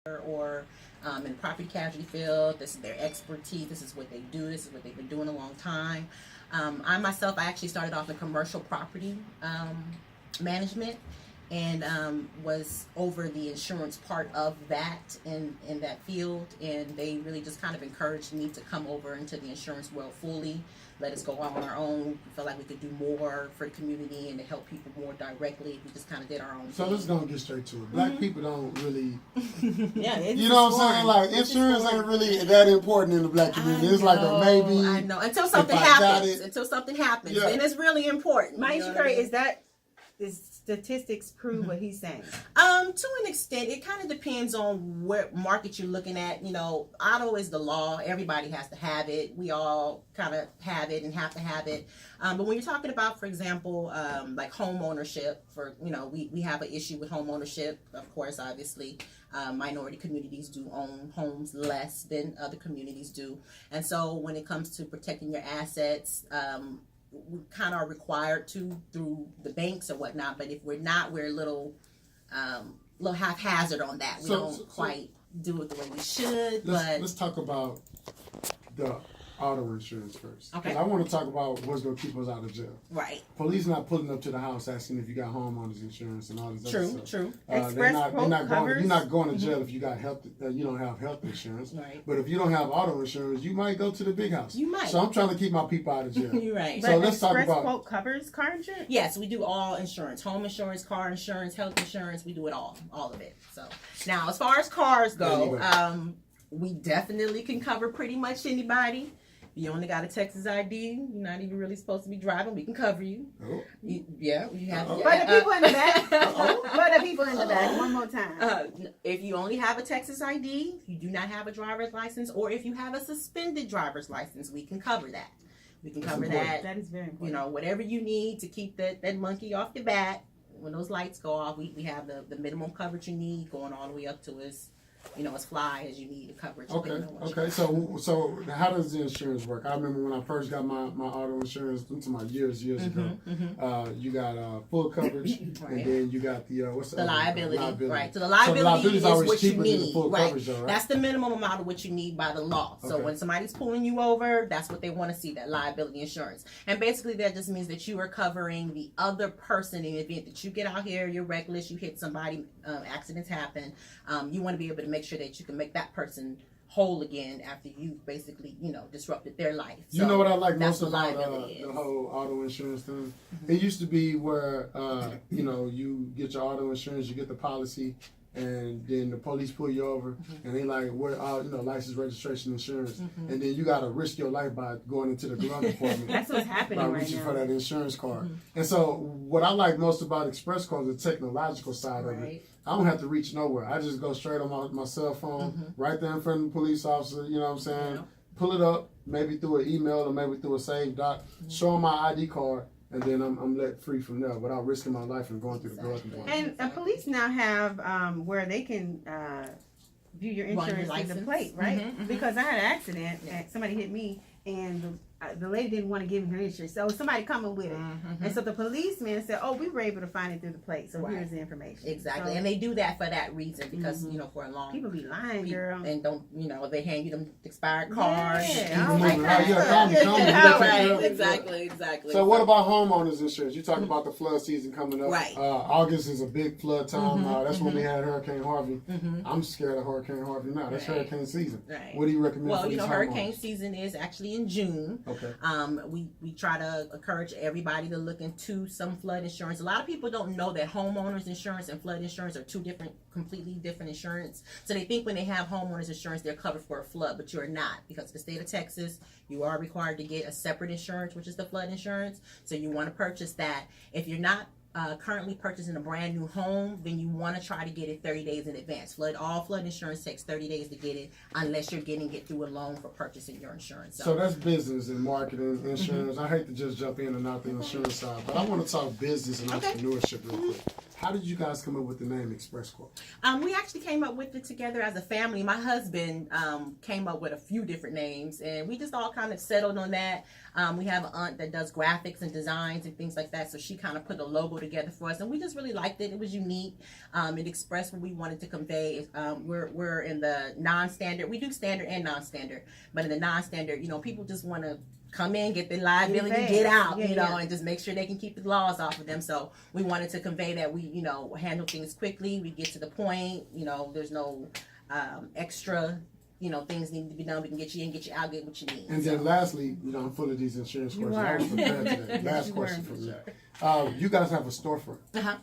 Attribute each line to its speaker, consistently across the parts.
Speaker 1: or in the property casualty field. This is their expertise. This is what they do. This is what they've been doing a long time. I myself, I actually started off in commercial property management, and was over the insurance part of that in that field. And they really just kind of encouraged me to come over into the insurance world fully, let us go out on our own. We felt like we could do more for the community and to help people more directly. We just kind of did our own
Speaker 2: So
Speaker 1: thing.
Speaker 2: let's go and get straight to it. Black people don't really,
Speaker 1: Yeah,
Speaker 2: you know what I'm saying? Like, insurance ain't really that important in the black community. It's like a maybe.
Speaker 1: I know. Until something
Speaker 2: if I got
Speaker 1: happens.
Speaker 2: it.
Speaker 1: Until something happens.
Speaker 2: Yeah.
Speaker 1: Then it's really important.
Speaker 3: Myesha Curry, is statistics prove what he's saying?
Speaker 1: To an extent, it kind of depends on what market you're looking at. You know, auto is the law. Everybody has to have it. We all kind of have it and have to have it. But when you're talking about, for example, like home ownership, we have an issue with home ownership, of course, obviously. Minority communities do own homes less than other communities do. And so when it comes to protecting your assets, we kind of are required to through the banks or whatnot, but if we're not, we're a little haphazard on that. We don't quite do it the way we should.
Speaker 2: Let's talk about the auto insurance first.
Speaker 1: Okay.
Speaker 2: 'Cause I want to talk about what's going to keep us out of jail.
Speaker 1: Right.
Speaker 2: Police not pulling up to the house asking if you got homeowners insurance and all this other stuff.
Speaker 1: True.
Speaker 3: Express quote covers.
Speaker 2: You're not going to jail if you got health. You don't have health insurance.
Speaker 1: Right.
Speaker 2: But if you don't have auto insurance, you might go to the big house.
Speaker 1: You might.
Speaker 2: So I'm trying to keep my people out of jail.
Speaker 1: You're right.
Speaker 2: So
Speaker 3: But
Speaker 2: let's talk
Speaker 3: Express
Speaker 2: about.
Speaker 3: quote covers car insurance?
Speaker 1: Yes, we do all insurance, home insurance, car insurance, health insurance. We do it all of it. So now, as far as cars go, we definitely can cover pretty much anybody. If you only got a Texas ID, you're not even really supposed to be driving. We can cover you.
Speaker 2: Oh.
Speaker 1: We have.
Speaker 3: But the people in the back. But the people in the back. One more time.
Speaker 1: If you only have a Texas ID, if you do not have a driver's license, or if you have a suspended driver's license, we can cover that. We can cover that.
Speaker 3: That is very important.
Speaker 1: You know, whatever you need to keep that monkey off the bat. When those lights go off, we have the minimum coverage you need, going all the way up to as fly as you need the coverage.
Speaker 2: Okay. So how does the insurance work? I remember when I first got my auto insurance, into my years ago. You got full coverage,
Speaker 1: Right.
Speaker 2: and then you got the what's
Speaker 1: The liability, right? So the
Speaker 2: liability
Speaker 1: liability
Speaker 2: is
Speaker 1: is
Speaker 2: always
Speaker 1: what you
Speaker 2: cheaper than the
Speaker 1: need,
Speaker 2: full
Speaker 1: right?
Speaker 2: coverage, though, right?
Speaker 1: That's the minimum amount of what you need by the law. So
Speaker 2: Okay.
Speaker 1: when somebody's pulling you over, that's what they want to see, that liability insurance. And basically that just means that you are covering the other person in the event that you get out here, you're reckless, you hit somebody, accidents happen. You want to be able to make sure that you can make that person whole again after you basically, disrupted their life.
Speaker 2: You know what I like most
Speaker 1: that's what
Speaker 2: about
Speaker 1: liability is.
Speaker 2: the whole auto insurance thing? It used to be where, you get your auto insurance, you get the policy, and then the police pull you over, and they like, where, license, registration, insurance, and then you got to risk your life by going into the glove department.
Speaker 3: That's what's happening
Speaker 2: by
Speaker 3: right
Speaker 2: reaching
Speaker 3: now.
Speaker 2: for that insurance card. And so what I like most about Express Card is the technological side of it.
Speaker 1: Right.
Speaker 2: I don't have to reach nowhere. I just go straight on my cell phone, right there in front of the police officer, you know what I'm saying?
Speaker 1: Yeah.
Speaker 2: Pull it up, maybe through an email or maybe through a saved doc, show them my ID card, and then I'm let free from there without risking my life and going through the glove compartment.
Speaker 3: And police now have where they can view your
Speaker 1: Run your
Speaker 3: insurance through the
Speaker 1: license.
Speaker 3: plate, right? Because I had an accident and somebody hit me, and the lady didn't want to give me her insurance, so somebody coming with it, and so the policeman said, "Oh, we were able to find it through the plate, so
Speaker 1: Right.
Speaker 3: here's the information."
Speaker 1: Exactly.
Speaker 3: So
Speaker 1: and they do that for that reason because, for a long
Speaker 3: people be lying, girl.
Speaker 1: and don't, they hand you them expired cards.
Speaker 3: Yeah,
Speaker 2: Keep it moving.
Speaker 3: that.
Speaker 2: Call me,
Speaker 3: Yeah,
Speaker 2: we gotta take
Speaker 1: Right,
Speaker 2: care of it.
Speaker 1: exactly.
Speaker 2: So what about homeowners insurance? You talked about the flood season coming up.
Speaker 1: Right.
Speaker 2: August is a big flood time. That's when we had Hurricane Harvey. I'm scared of Hurricane Harvey now. That's
Speaker 1: Right.
Speaker 2: hurricane season.
Speaker 1: Right.
Speaker 2: What do you recommend
Speaker 1: Well,
Speaker 2: for these
Speaker 1: hurricane
Speaker 2: homeowners?
Speaker 1: season is actually in June.
Speaker 2: Okay.
Speaker 1: We try to encourage everybody to look into some flood insurance. A lot of people don't know that homeowners insurance and flood insurance are completely different insurance. So they think when they have homeowners insurance, they're covered for a flood, but you're not, because the state of Texas, you are required to get a separate insurance, which is the flood insurance. So you want to purchase that. If you're not currently purchasing a brand new home, then you want to try to get it 30 days in advance. All flood insurance takes 30 days to get it, unless you're getting it through a loan for purchasing your insurance.
Speaker 2: So that's business and marketing, insurance. I hate to just jump in and out the insurance side, but I want to talk business and entrepreneurship real quick. How did you guys come up with the name Express Quote?
Speaker 1: We actually came up with it together as a family. My husband came up with a few different names, and we just all kind of settled on that. We have an aunt that does graphics and designs and things like that, so she kind of put a logo together for us, and we just really liked it. It was unique. It expressed what we wanted to convey. We're in the non-standard. We do standard and non-standard, but in the non-standard, people just want to come in, get their liability, get out, and just make sure they can keep the laws off of them. So we wanted to convey that we, handle things quickly. We get to the point. There's no extra, things need to be done. We can get you in, get you out, get what you need.
Speaker 2: And then lastly, I'm full of these insurance questions. I was prepared today. Last question from you. You guys have a storefront.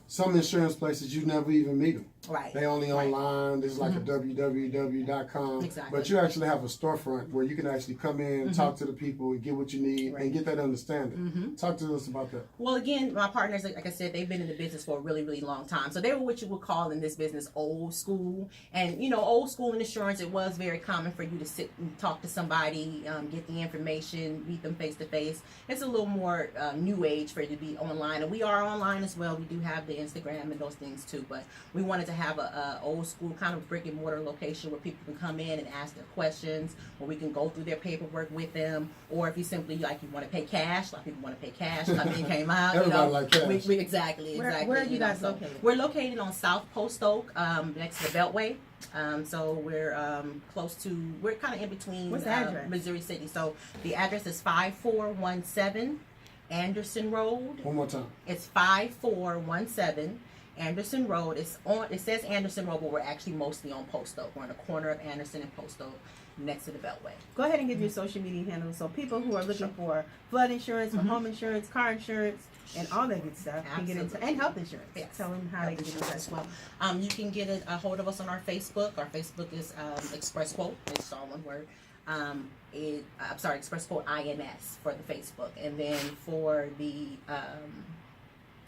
Speaker 2: Some insurance places you never even meet them.
Speaker 1: Right.
Speaker 2: They only online. There's like a www.com.
Speaker 1: Exactly.
Speaker 2: But you actually have a storefront where you can actually come in, talk to the people, get what you need, and get that understanding. Talk to us about that.
Speaker 1: Well, again, my partners, like I said, they've been in the business for a really, really long time. So they were what you would call in this business old school. And, old school in insurance, it was very common for you to sit and talk to somebody, get the information, meet them face to face. It's a little more new age for you to be online. And we are online as well. We do have the Instagram and those things too. But we wanted to have a old school kind of brick and mortar location where people can come in and ask their questions, where we can go through their paperwork with them. Or if you simply you want to pay cash, a lot of people want to pay cash, come in, came out.
Speaker 2: Everybody like cash.
Speaker 1: Exactly.
Speaker 3: Where are you guys located?
Speaker 1: We're located on South Post Oak, next to the Beltway. So we're close to, we're kind of in between Missouri City. So the address is 5417 Anderson Road.
Speaker 2: One more time.
Speaker 1: It's 5417 Anderson Road. It says Anderson Road, but we're actually mostly on Post Oak. We're on the corner of Anderson and Post Oak, next to the Beltway.
Speaker 3: Go ahead and give your social media handles so people who are looking for flood insurance, for home insurance, car insurance, and all that good stuff can get into, and health insurance.
Speaker 1: Yes.
Speaker 3: Tell them how they can get into that as well.
Speaker 1: You can get a hold of us on our Facebook. Our Facebook is Express Quote. It's all one word. Express Quote INS for the Facebook. And then for the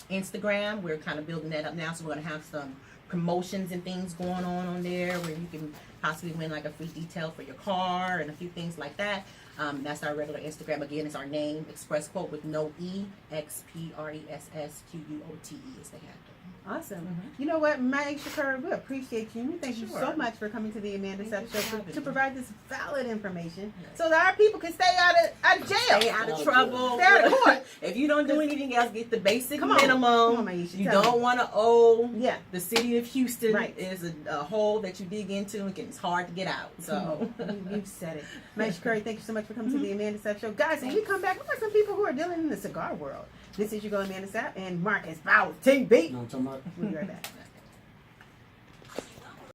Speaker 1: Instagram, we're kind of building that up now. So we're going to have some promotions and things going on there where you can possibly win like a free detail for your car and a few things like that. That's our regular Instagram. Again, it's our name, Express Quote with no E, XPRESSQUOTE is the handle.
Speaker 3: Awesome. You know what, Myesha, we appreciate you. Thank you so much for coming to the Amanda Sapp Show to provide this valid information so that our people can stay out of jail.
Speaker 1: Stay out of trouble.
Speaker 3: Stay out of court.
Speaker 1: If you don't do anything else, get the basic minimum.
Speaker 3: Come on, Myesha,
Speaker 1: you don't want to owe
Speaker 3: the
Speaker 1: city of Houston. Is a hole that you dig into and it's hard to get out. So
Speaker 3: you've said it. Myesha, thank you so much for coming to the Amanda Sapp Show. Guys, when we come back, we've got some people who are dealing in the cigar world. This is your girl Amanda Sapp and Marcus Bowles TV.
Speaker 2: No, I'm talking about.
Speaker 3: We'll be right back.